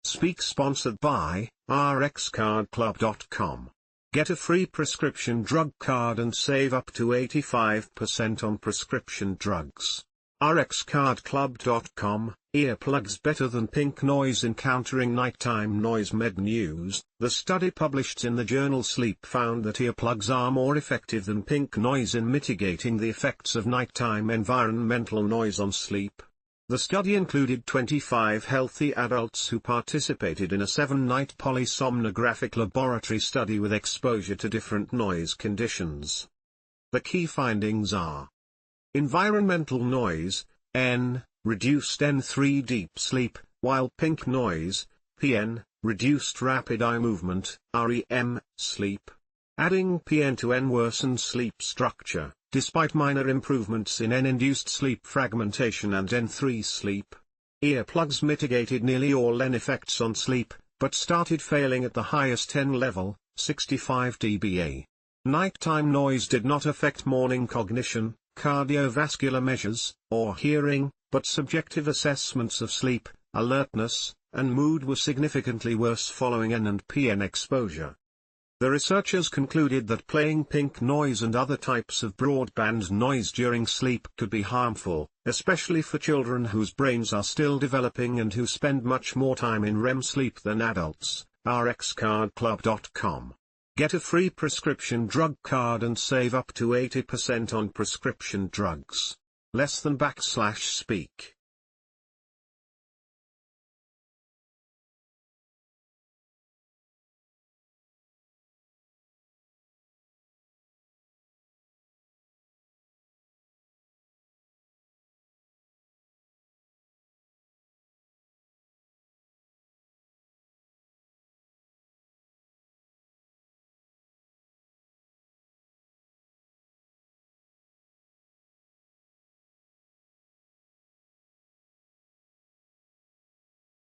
Speak sponsored by rxcardclub.com. Get a free prescription drug card and save up to 85% on prescription drugs. rxcardclub.com. Earplugs better than pink noise in countering nighttime noise. Mednews. The study published in the journal Sleep found that earplugs are more effective than pink noise in mitigating the effects of nighttime environmental noise on sleep. The study included 25 healthy adults who participated in a 7-night polysomnographic laboratory study with exposure to different noise conditions. The key findings are: environmental noise, N, reduced N3 deep sleep, while pink noise, PN, reduced rapid eye movement, REM, sleep. Adding PN to N worsened sleep structure, despite minor improvements in N-induced sleep fragmentation and N3 sleep. Earplugs mitigated nearly all N effects on sleep, but started failing at the highest N level, 65 dBA. Nighttime noise did not affect morning cognition, cardiovascular measures, or hearing, but subjective assessments of sleep, alertness, and mood were significantly worse following N and PN exposure. The researchers concluded that playing pink noise and other types of broadband noise during sleep could be harmful, especially for children whose brains are still developing and who spend much more time in REM sleep than adults. rxcardclub.com. Get a free prescription drug card and save up to 80% on prescription drugs. /speak